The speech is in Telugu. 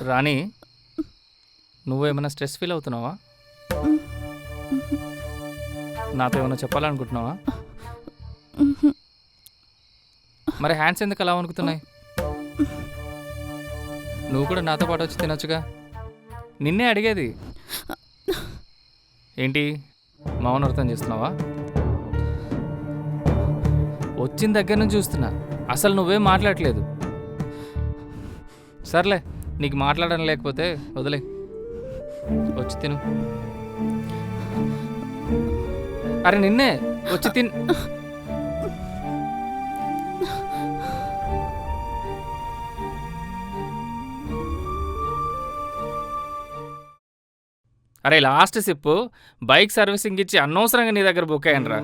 రాణి, నువ్వేమైనా స్ట్రెస్ ఫీల్ అవుతున్నావా? నాతో ఏమైనా చెప్పాలనుకుంటున్నావా? మరి హ్యాండ్స్ ఎందుకు అలా వణుకుతున్నాయి? నువ్వు కూడా నాతో పాటు వచ్చి తినొచ్చుగా. నిన్నే అడిగేది. ఏంటి మౌనవ్రతం చేస్తున్నావా? వచ్చిన దగ్గర నుంచి చూస్తున్నా, అసలు నువ్వేం మాట్లాడట్లేదు. సర్లే, నీకు మాట్లాడడం లేకపోతే వదిలే, వచ్చి తిను. అరే నిన్నే, వచ్చి తిన్. అరే లాస్ట్ సిప్పు బైక్ సర్వీసింగ్ ఇచ్చి అనవసరంగా నీ దగ్గర బుక్ అయ్యాను రా.